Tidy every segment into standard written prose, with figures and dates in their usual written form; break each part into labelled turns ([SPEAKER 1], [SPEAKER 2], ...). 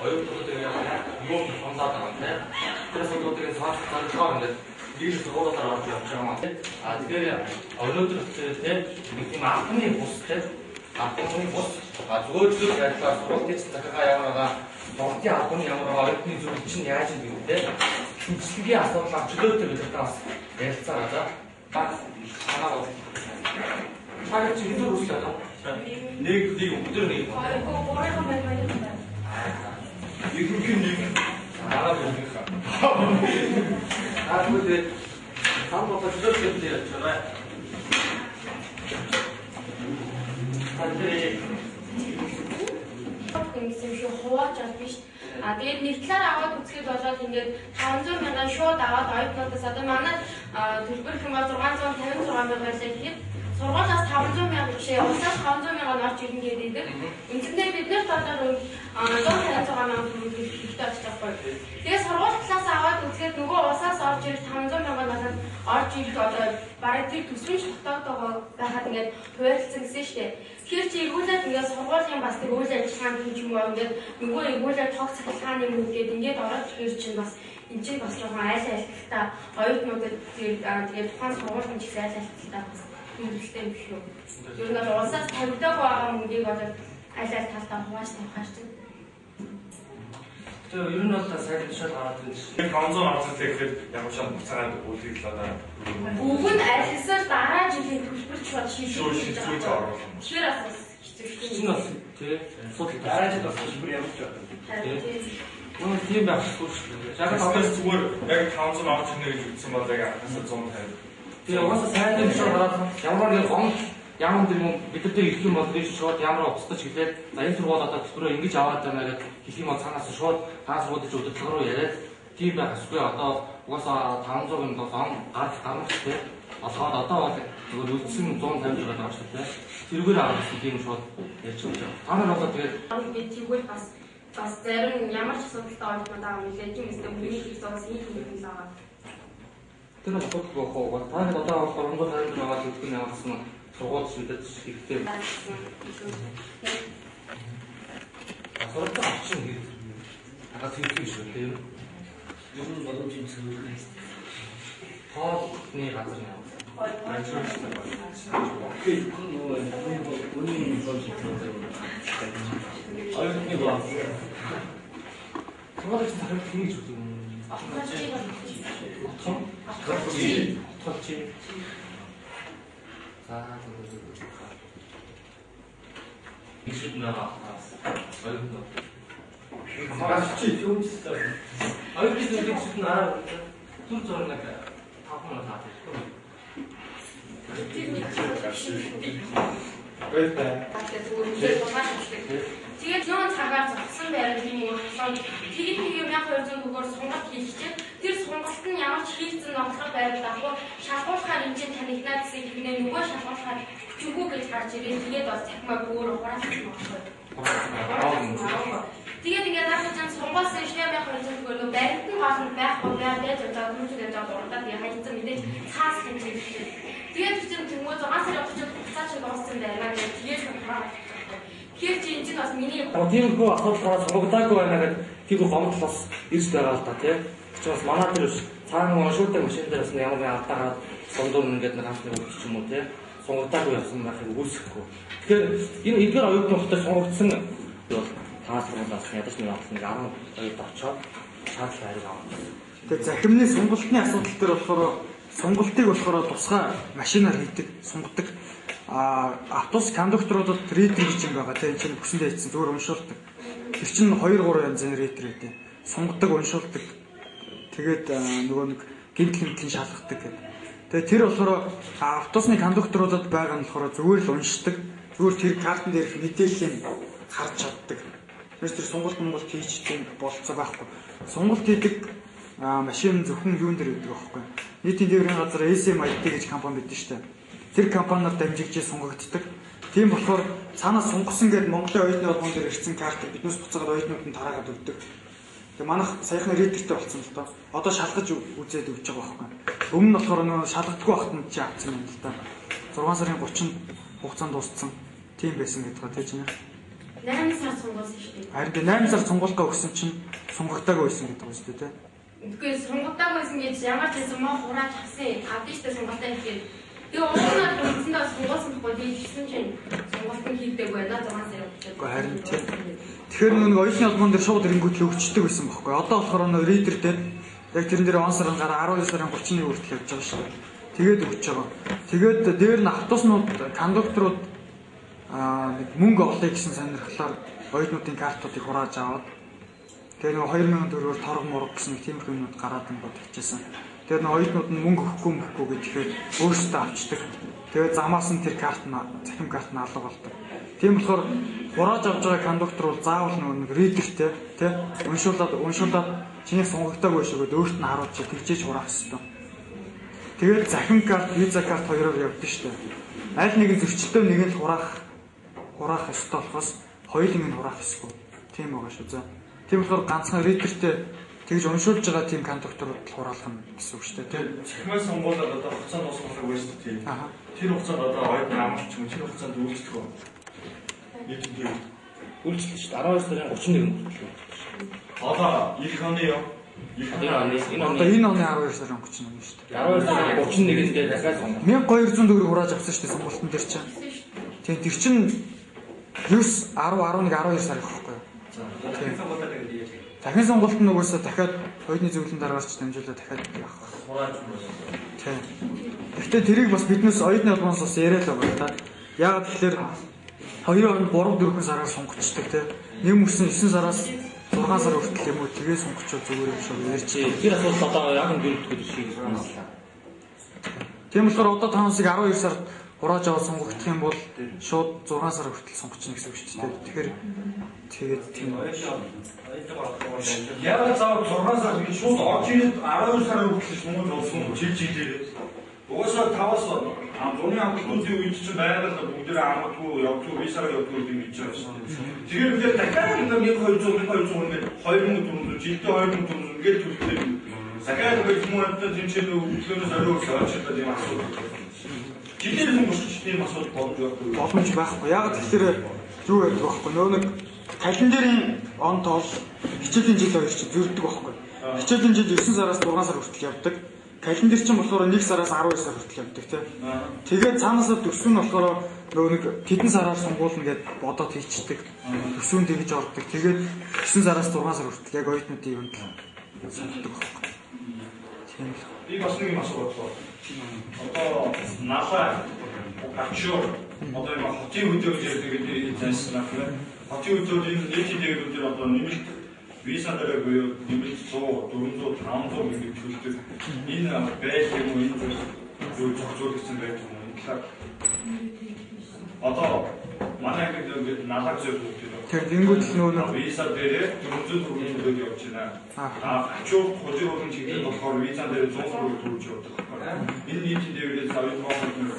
[SPEAKER 1] оюутнуудыг яг юу сонлоод байгаа юм те. Тэр сургуулийг сонсохоор ингээд нэг сургуулиудаар орж явж байгаа юм те. Тэгэхээр өнөөдөр те нэг тийм анхны бус те. Анхны бус зөөлрөл байдлаар сургуулийн захиргаа ямар байгаа, сургуулийн албаны ямар байгаа, оюутны зүйл чинь яаж юм бэ те. Шинжилгээний асуудлаар чөлөөтэй гэдэг бас ярилцаа байгаа. Баг санаа бол Чагаад чи хэдэн үслээ таа? Нэг өдөр нэг. Өөрийнхөө байлбай юм байна. Нэг. Араа бүгд. Тэгвэл сам бодож зөвхөн ярьж байгаа.
[SPEAKER 2] Ингэсэн шүү хуваач ал биш. Тэгээд нэг талаар аваад үзэхэд болоод ингээд 500 мянган шууд аваад оюутнуудаас одоо манай төлбөр хэм 656 мянга байлаа гэхэд сургуулиас 500 мянга бишээ усаас 500 мянга орж ирнэ гэдэг. Эндээ бид нэр бодоод 156 мянга төгрөг хэрэгтэй болж байгаа байхгүй. Тэгээд сургууль талаас аваад үзэхэд нөгөө усаас орж ирэх 500 мянга болоод орж ирэх одоо бараг тэр төсвийн тогтоогоо байхад ингээд хуваарлцсан гэсэн шүү дээ. Тэгэхээр чи эргүүлээд ингээд сургуулийн бас тэр үйл ажиллагаанд хийж юм уу ингээд нөгөө эргүүлээд тог цахилгааны юм гээд ингээд ороод ирэх чинь бас энэ чинь бас жоохон айл айлталтаа оюутнуудад тэгээд тухайн сургуулийн ч гэсэн айл айлталтаа бас хэмжүүлэлтэй юм шүү. Ер нь бол улсаас тавигдаагүй байгаа мөнгийг бол айл айлталтаа хувааж тавих хэрэгтэй.
[SPEAKER 1] Тэгээ ер нь бол сайн тушаал гараад ирсэн.
[SPEAKER 3] 500 авсан тэгэхээр ямар ч хугацаанд үлдэх л одоо
[SPEAKER 2] Уг нь альсаар дараа жилийн төлбөрч бод шийдэж
[SPEAKER 3] байгаа.
[SPEAKER 2] Тэгэхээр бас хэцүү шүү.
[SPEAKER 1] Энэ бас тий асуудал
[SPEAKER 3] дараа жил бас төлбөр ямар ч байна.
[SPEAKER 1] Үнэ тийм байхгүй шүү дээ.
[SPEAKER 3] Яг одоо зүгээр яг 500 авч ирнэ гэж ütсэн бол яг анхаас 150.
[SPEAKER 1] Тэгээ угаасаа сайн тушаал гараад ямар нэг гомд ямар юм бидэртэй ирэх юм бол биш шууд ямар уцтаж хэлээд за энэ сургууль одоо төлбөрөө ингэж аваад байна гэдэг хэлэх юм бол цаанаас шууд хаас руудаж удирдлага руу яриад тийм байх эсвэл одоо угаасаа 500 юм бол гарах хэрэгтэй. Болохоор одоо бол зүгээр үлдсэн 150 байгаа шүү дээ. Тэргээр авах тийм шууд ярьж байгаа. Та нар одоо тэгээд
[SPEAKER 2] би тэгвэл бас зарим ямар ч асуудалтай оюутнууд байгаа юм лээ. Тийм эсвэл миний их зогс ийм юм байгаа.
[SPEAKER 1] тэр нь асуудал гоохоо. Та хэд одоо хормгол хайр байгаа гэдгийг явуулсан сургууль шийдэж ихтэй. Асуудал авчин гэдэг. Агаас хэлсэн шүү дээ. Юу нэг боломж юм зүйл. Хоолны газар яа. Окей, үний боломж гэдэг. Аюутны баг. Сургууль захирал хийж үзсэн. Тохиолч. Ишүүд байгаа. Аюутнууд. Магадгүй юм шиг. Аюутнууд ишүүд нараа түр зурнаг тавхан таатай. Тэгээд нөө цагаар зогсон байрал юм болсон. Тэгээд 1200 төгрөгөөр сонголт хийчихээ. Тэр сонголт нь ямар ч хийцэн номлох байрал авах шалгуулахаар энэ чинь танигнаа гэсэн ихнээ нөгөө шалгуулахаар хүчгүй гэж гарч ирээ. Тэгээд бас захимаа бүр ухраас болохгүй. Тэгээд ингээд нааш чинь сонгосон 1200 төгрөгөөр баримт нь гол нь байхгүй байж байгаа хүмүүс гэж дурдаад хайцсан мэдээж цаас хийчихээ. Тэгээд чинь тэнгуү 6 сарын 30-нд хугацаа шиг дууссан байна гэж тэгээд хараад. Тэгэхээр чи энэ чинь бас миний тиймэрхүү асуудал сонгогдоогүй байна гэдэг тийм гомдол бас ирж байгаа л да тий. Чи бас манай дээр биш цаана уншуулдаг машин дээр бас ямар нэг алдаагаад сонгоно ингээд нэг хамт нэг үгч юм уу тий. Сонгогдоогүй явсан байхыг үүсэхгүй. Тэгэхээр энэ эдгээр оюутнуудтай сонгогдсон бол таас сургуулиас ядаж нэг авсан 10 оюут очоод шаардлага хариг авах.
[SPEAKER 4] Тэгээ захимны сонголтын асуудал дээр болохоор сонголтыг болохоор тусгай машинаар хийдэг, сонгодог. Автобус кондукторуудад рейтинг гэж юм байгаа. Тэгээ чинь бүсэндээ хийсэн зүгээр уншуулдаг. Тэр чинь 2-3 янзын рейтер гэдэг. Сонгодог, уншуулдаг. Тэгээд нөгөө нэг гэмт хэмтлийн шалгадаг гэдэг. Тэгээ тэр болохоор автобусны кондукторуудад байгаа нь болохоор зүгээр л уншдаг. Зүгээр тэр картан дээрх мэдээллийг харж чаддаг. Тэр сонголт хийчихдээ болцоо байхгүй. Сонголт хийдэг машин зөвхөн юун дээр гэдэг байхгүй. Нийтийн тээврийн газар SMIT гэж компани байдаг шүү дээ. Тэр компаниар дамжигч сонгогддог. Тийм болохоор цаанаас сонгосон гэдэг Монголын оюутны холбоон дээр ирсэн картыг биднээс буцаагаад оюутнууд нь тараагаад өгдөг. Тэгээ манайх саяхны рейтергтэй болсон л доо. Одоо шалгаж үзээд өгч байгаа байхгүй. Өмнө нь болохоор нөө шалгадаггүй багт нь чи авсан юм л да. 6 сарын 30-нд хугацаанд дууссан. Тийм байсан гэдэг байгаа тийм ээ.
[SPEAKER 2] 8 сар сонгосон шүү дээ.
[SPEAKER 4] Харин 8 сар сонгуультай өгсөн чинь сонгогдоогүй байсан гэдэг юм шүү дээ.
[SPEAKER 2] Үгүй сонгогдоогүй байсан гэж ямар ч юм уу хурааж авсан. Авдиж тэ сонгогдоо хийхэд. Тэгээ уусаад үндсэндээ сонгосон байхгүй дийжсэн чинь сонголт нь хийдэг байна 6 сар явчихсан.
[SPEAKER 4] Үгүй харин тийм. Тэгэхээр нэг оюутны албан дээр шууд ирэнгүүт өгчдөг байсан байхгүй. Одоо болохоор нэг ридер дээр яг тэрэн дээр он сарын гараа 12 сарын 31 хүртэл явж байгаа шүү дээ. Тэгээд өгч байгаа. Тэгээд дээр нь автобуснууд, кондукторууд нэг мөнгө олъё гэсэн сонирхлоор оюутнуудын картуудыг хурааж аваад тэгээд нэг 2000 төгрөгөөр торг мург гэсэн тиймэрхүү юмнууд гараад нь бодчихсон. Тэгээд нэг оюутнууд нь мөнгө өгөхгүй гэхээр өөрсдөө авчдаг. Тэгээд замаас нь тэр карт нь захим карт нь алга болдог. Тийм болохоор хурааж авч байгаа кондуктор бол заавал нэг ридертэй тий уншуулаад чиний сонгогдоогүй шүү гэдээ өөрт нь харуулж тэгжээж хураах хэрэгтэй. Тэгээд захим карт, виза карт хоёроор явдаг шүү дээ. Аль нэг нь зөрчилтэй нэг нь хураах ёстой болохоос хоёулын нь хураах ёсгүй. Тийм байгаа шүү заа. Тийм болохоор ганцхан ридертэй тэгж уншуулж байгаа тийм кондукторууд хураалах нь гэсэн үг шүү дээ тий.
[SPEAKER 3] Захимаас сонгуулаад одоо хугацаанд дуусгах байсан шүү дээ. Тэр хугацаанд одоо оюутны амарч юм тэр хугацаанд үйлчлэх үү? Нийтдээ
[SPEAKER 5] үйлчлэх шүү дээ. 12 сарын 31-нд хүртэл.
[SPEAKER 3] Одоо эх оны юу?
[SPEAKER 4] Одоо энэ оны 12 сарын 31 шүү дээ.
[SPEAKER 5] 12 сарын 31-нд дахиад сонгох.
[SPEAKER 4] 1200 төгрөг хурааж авсан шүү дээ сонголтын дээр чинь. Тийм тэр чинь 9 10 11 12 сар гэх байхгүй юу? Дахин сонголт нь угаасаа дахиад хоёрны зөвлөлийн дараагаарч дамжуулаад дахиад явах.
[SPEAKER 3] Хурааж байна.
[SPEAKER 4] Тийм. Гэхдээ тэрийг бас биднээс оюутны албанаас бас яриад байгаа та. Яагаад тэгэхээр 2 3 4 сараар сонгогчдаг тийм. Нэг мөсөн 9 сараас 6 сар хүртэл юм уу тэгээ сонгогчвол зүгээр юм шиг ярьж байна.
[SPEAKER 5] Тэр асуудал одоо яг нь дөрөвдөгд шиг байна.
[SPEAKER 4] Тийм болохоор одоо таанасыг 12 сард хурааж аваад сонгогдох юм бол шууд 6 сар хүртэл сонгочихно гэсэн үг шүү дээ. Тэгэхээр тэгээд тийм
[SPEAKER 3] яагаад заавал 6 сар гэж шууд очиж 12 сарын хүртэл сонгож олсон жилээр. Угаасаа 5-аас зуны амтуудын үед чинь байгаль бүгдээ амтгүй явдгүй визаар явдгүй юм гэж байна шүү дээ. Тэгэхээр бид дахиад 1200 2400 жилдээ 2400 ингээд төлөхтэй. Дахиад бид хүмүүстээ тэнцэнэ өглөөнөөс оройгоос очиж байгаа юм асуудал. Жилээр сонгогч тийм асуудал
[SPEAKER 4] боломж байхгүй. Яагаад тэгэхээр юу гэдэг байхгүй нөө нэг календрийн он тоол хичээлийн жил хоёр чи зөрдөг байхгүй. Хичээлийн жил 9 сараас 6 сар хүртэл явдаг. Календар чинь болохоор 1 сараас 12 сар хүртэл явдаг тийм. Тэгээд цаанаасаа төсөв нь болохоор нөгөө нэг хэдэн сараар сонгуулна гэд бодоод хийчдэг. Төсвөн тэгж ордог. Тэгээд 9 сараас 6 сар хүртэл яг оюутнуудын юунд сонгодог байхгүй. Тийм л.
[SPEAKER 3] Би бас нэг юм асуух. Одоо нафа ачуур одоо энэ хотын өдөр гэж ярьдаг зайснаа тийм. Хотын өдрийн нийтийн дээгүүр одоо нэмэлт виза дээр буюу нэмэлт 100 400 500 мянга төлдөг. Энэ байл юм уу энэ зүйл зохицуулагдсан байдаг юм. Энэ талаар одоо манай ингээд налаг зөвлөж байна.
[SPEAKER 4] Тэнгүүд л нөө
[SPEAKER 3] виза дээр 400 төгрөг төлөөд явж байна. Ачуур хожиг болон чиглэл болохоор виза дээр 100 төгрөг төлж явдаг. Энэ нийтийн дээгүүрээс аваад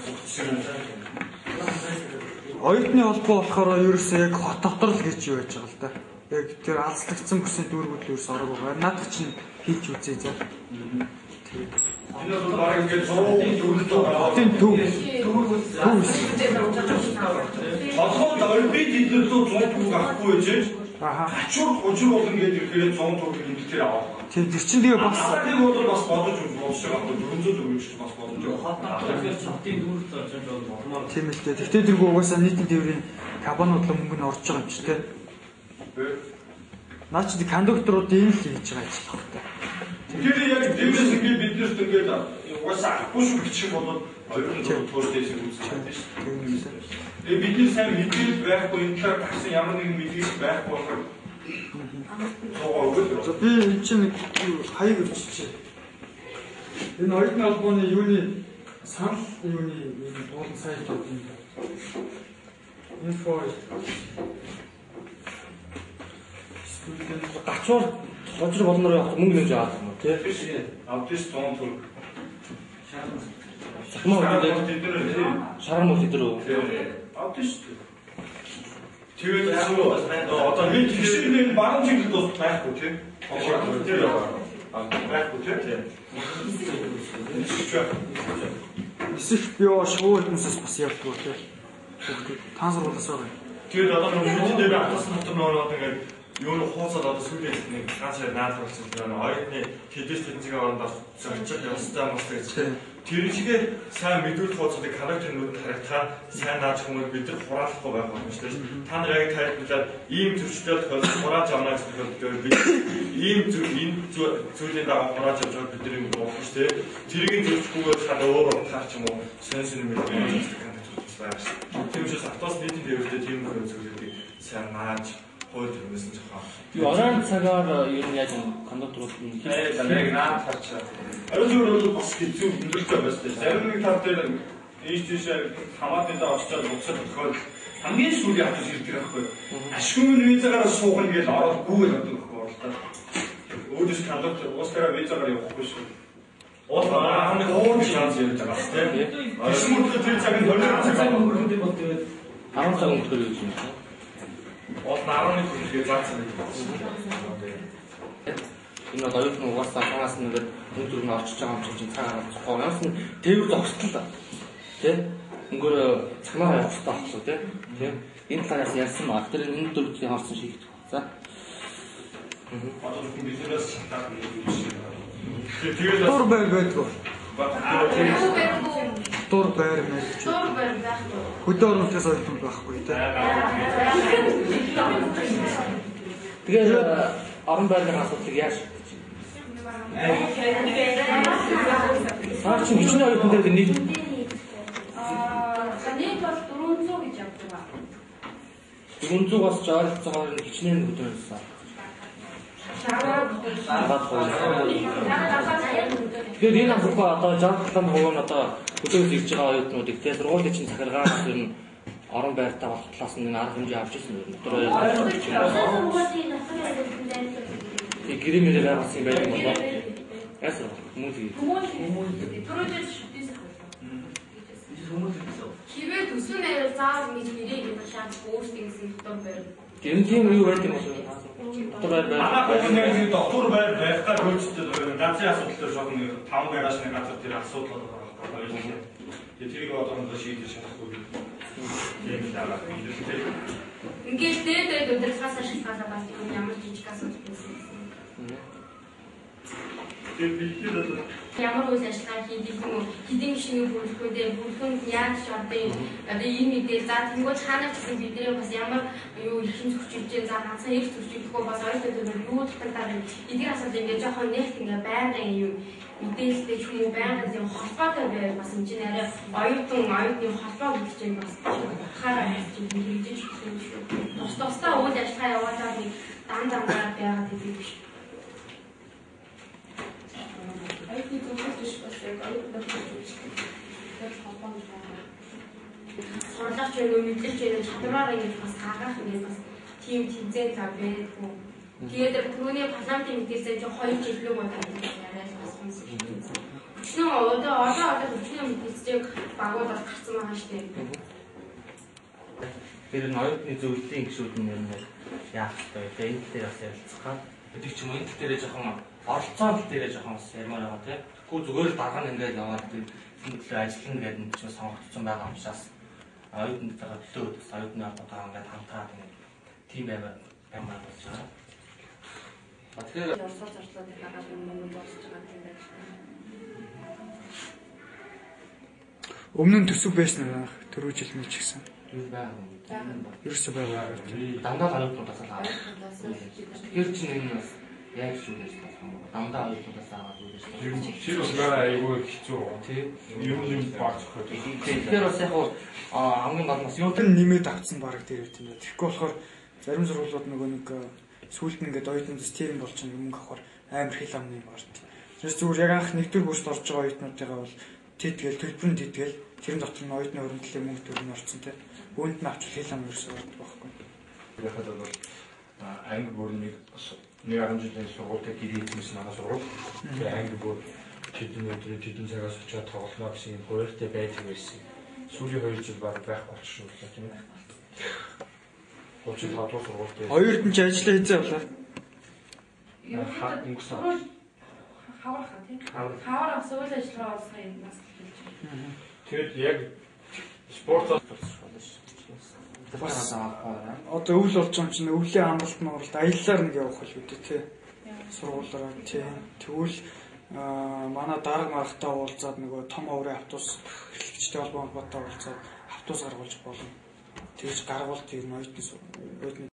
[SPEAKER 3] зохицсон юм.
[SPEAKER 4] Оюутны холбоо болохоор ерөөсөө яг хот дотор л гэж юу байж байгаа л да. Яг тэр алслагдсан бүсний дүүргүүд л ерөөс орог байгаа. Наадах чинь хийж үзье заа.
[SPEAKER 3] Энэ бол баг ингээд 100 төгрөг
[SPEAKER 4] тийм төв.
[SPEAKER 3] Толгойд орбит идэрлөө 100 төгрөг авахгүй байж. Ачуур хожиг болон гэдэг ихээр 100 төгрөг нэмэлтээр авах.
[SPEAKER 4] Тэр чинь тэгээ бас
[SPEAKER 3] нэг бол бас бодож байгаа. 400 төгрөг ч бас бодож байгаа.
[SPEAKER 5] Тэгэхээр цавтын дүүрэлт орж байгаа болмоор.
[SPEAKER 4] тийм л дээ. Тэгтээ тэргүй угаасаа нийтийн тээврийн кабанууд л мөнгө нь орж байгаа юм чи тээ. Наач ди кондукторууд ийм л хийж байгаа юм байна.
[SPEAKER 3] Тэгэхээр яг дэмжээс ингээд биднэрт ингээд угаасаа авахгүй шүү гэх юм бол оюутнууд туушдээс үзэж байна шүү дээ. Бидний сайн мэдээлэл байхгүй энэ талаар тагсан ямар нэгэн мэдээлэл байхгүй болохоор
[SPEAKER 4] би энэ чинь хаяг өвччихээ. Энэ оюутны албаны юуны санал юуны дуулан сайтууд инфо
[SPEAKER 5] гачуур хожир болноор явах мөнгө нэмж авах юм уу тий?
[SPEAKER 3] Автост 100 төгрөг.
[SPEAKER 5] Шарам мөн өдрөө.
[SPEAKER 3] Автост. Тэгээд одоо нэг хэсэг баруун чиглэлд бас байхгүй тий? Байхгүй тий?
[SPEAKER 4] Эсвэл би шоу хүмүүсээс бас явдаг тий. Таан сургуулиас байгаа.
[SPEAKER 3] Тэгээд одоо нөгөө дээр атсан дотор нөгөө ингээд юу н хууцаад одоо сүлээ нэг ганцаар наад болсон байна. Оюутны тэдэс тэнцгийн орондоо зорчих ёстой мас гэж. Тэр чигээр сайн мэдүүлэх хууцуудыг характернууд харагдахаар сайн нааж хүмүүс бид нар хураалахгүй байх болно шүү дээ. Та нар яг тайлбарлаад ийм зөрчилтэй тохиолдолд хурааж авна гэж боддог. Бид ийм энэ зүйлийн дагуу хурааж авч байгаа бид нар юм болох шүү дээ. Тэрийг зөрчихгүйгээр хаад өөр утгаар ч юм уу сонсон юм байна. Тийм учраас автос нийтийн дээрээ тийм зүйлүүдийг сайн нааж хойд юмсэн жоохон.
[SPEAKER 5] Die оройн цагаар ер нь яг кондукторууд нь
[SPEAKER 3] яг наад харч. Оройн бас хэцүү өндөртэй байна шүү дээ. Зарим нэг тал дээр ийшээ хамаатайдаа очиж буцаад тохиол хамгийн сүүлийн хатас ирдэг байхгүй. Ашгүй визагаар суух нь гэж ороод гүүгээр боддог байхгүй оролдоо. Өөдөөс кондуктор уусаараа визагаар явахгүй шүү. Оолаа хоног шанс ярьж байгаа шүү дээ. Эсвэл тэр цагийн 20 цаг өнгөрөхөд бол тэгээд
[SPEAKER 5] 10 цаг өнгөрөх юм шиг.
[SPEAKER 3] Ол 11 хүнгээ заасан гэж
[SPEAKER 5] Энэ оюут нь угаасаа хагас нэгээр өндөр нь орчиж байгаа юм чинь цаагаар зохио. Ямс нь тээвэр зогсдол. Тэ? Өнгөөр цанаа явах хэрэгтэй байхгүй тий? Тэ? Энэ талаас ярьсан баг. Тэр энэ дөрвийн харсан шийдэх. За.
[SPEAKER 3] Одоо биднээс шатаад тэгээд
[SPEAKER 4] Тур байр байдгүй. Тур байр мэл.
[SPEAKER 2] Тур байр байхгүй.
[SPEAKER 4] Хөдөө оруулалтаас оюутан байхгүй тий.
[SPEAKER 5] Тэгээд орон байрны асуудлыг яаж шийдэж байна? Чи хичнээн оюутан дээр нийт
[SPEAKER 2] саний бол 400 гэж явж байгаа.
[SPEAKER 5] 400-аас ч ойролцоогоор хичнээн хөдөлсөн. Тэгээд энэ хамсахгүй одоо 60% нь одоо хөдөөж ирж байгаа оюутнуудыг тэгээд сургуулийн чинь захиргаанаас ер нь орон байртаа болох талаас нь арга хэмжээ авч ирсэн юм. Тэгээд гэрэмээр байгуулсан юм байх юм болоо. Яасан
[SPEAKER 2] Хивээ төсөө нэр заавал нэг нэрийг юм шаад өөрсдөө гэсэн дотор байр.
[SPEAKER 5] энэ тийм юу байдаг юм бол дотор байр
[SPEAKER 3] манай доктор байр байхдаа хөөцтэй ганцын асуудал дээр жоохон 5 байраас нэг газар дээр асуудал байгаа байхгүй. Тэгээд одоо шийдэж чадахгүй.
[SPEAKER 2] Ингээд дээд удирдлагаас ашиглахаа бас ямар жижиг асуудал байсан. Ямар үйл ажиллагаа хийдэг юм уу? Хэдийн шинэ бүрэлдэхүүнд яаж ч одоо ийм мэдээ за тэнгуү цаанаас гэсэн бидний бас ямар юу ихэн зөрчилж जैन за ганцхан их зөрчилдөггүй бас ойлгоод юу татдаг эдгээр асуудал ингээд жоохон нэгт ингээд байнгын юм мэдээлэлтэй ч юм уу байнгын юм холбоотой байв бас энэ чинь арай оюутны холбоо гэдэг чинь бас хараа хийж хийж хэлсэн шүү. Тусдаа үйл ажиллагаа явуулаад дандаа байгаад гэдэг биш. Айхи зөвлөж бас яг оюутнууд сурлаач юу мэдлэж байгаа чадвараа ингэж бас хаагаах ингэж бас тийм тэмцээн цаа байдгүй. Тэгээд түрүүний парламентын мэдээлэлээ жоо 2 жил л бодоод яриад бас юмсан шүү дээ. Өчнөө одоо өчнөө мэдээлэлийг багуудад гарсан байгаа шүү дээ.
[SPEAKER 5] Тэр нь оюутны зөвлөлийн гишүүд нь юм яах вэ? Энэ дээр бас ярилцгаа. Өдөг ч юм уу энэ дээр жоохон оролцоон дээр жоохон бас ярмаар байгаа тийм. Тэгвэл зүгээр л дарга нь ингээд яваад тийм төлөө ажиллана гэдэг нь ч сонгогдсон байгаа учраас оюутнуудаа төлөө бас оюутны холбоотойгоо ингээд хамтаад тийм байгаад болж байгаа. Тэгэхээр
[SPEAKER 2] орсоор зарцуулаад байгаа юм болж байгаа юм байна.
[SPEAKER 4] Өмнө нь төсөв байсан аа түрүү жил мэл ч гэсэн.
[SPEAKER 5] юу байгаа юм.
[SPEAKER 4] Ерөөсөө байгаа.
[SPEAKER 5] Дандаа оюутнуудаас л авах. Тэгэхээр чи энэ бас яг шүү гэж байна. Дандаа оюутнуудаас аваад юу гэж байна.
[SPEAKER 3] Тэр бас байгаа айгүй хэцүү.
[SPEAKER 5] Тийм.
[SPEAKER 3] Юм багч хөө.
[SPEAKER 5] Тэгэхээр бас яг хамгийн гол нь
[SPEAKER 4] юу н нэмээд авцсан баг дээр үт юм байна. Тэгэхгүй болохоор зарим сургуулиуд нөгөө нэг сүүлд нь ингээд оюутнуудаас тийм болж байгаа юм авахар амар хэл амны юм байна. Тэрс зүгээр яг анх нэгдүгээр курст орж байгаа оюутнуудыгаа бол тэтгэл төлбөрн тэтгэл тэрэн дотор нь оюутны хөрөнгөлийн мөнгө төгрөг орсон те. Үүнд нь авч хэл ам ерөөсөө ордог байхгүй.
[SPEAKER 3] Яхад бол анги бүр нэг 10 жилийн сургуультай гэрээдсэн манай сургууль. Тэгээ анги бүр тэдэн цагаас очиад тоглоно гэсэн юм хууртай байдаг байсан. Сүүлийн 2 жил баг байх болчихлоо тийм ээ. Очиж хадуу сургуультай.
[SPEAKER 4] Хоёрд нь ч ажиллаа хийзээ болоо.
[SPEAKER 3] Өнгөрсөн.
[SPEAKER 2] Хаварха тийм. Хавар асуул ажиллагаа болсон юм бас хэлж байна.
[SPEAKER 3] Тэгээд яг спорт
[SPEAKER 4] Одоо өвөл болж байгаа юм чинь өвлийн амралт моралт аяллаар нэг явах хөл үүдээ тий. Сургуулаараа тий. Тэгвэл манай дарга маргатай уулзаад нөгөө том оврын автобус хэрэглэгчтэй холбоотой уулзаад автобус гаргуулж болно. Тэгж гаргуулт юм оюутны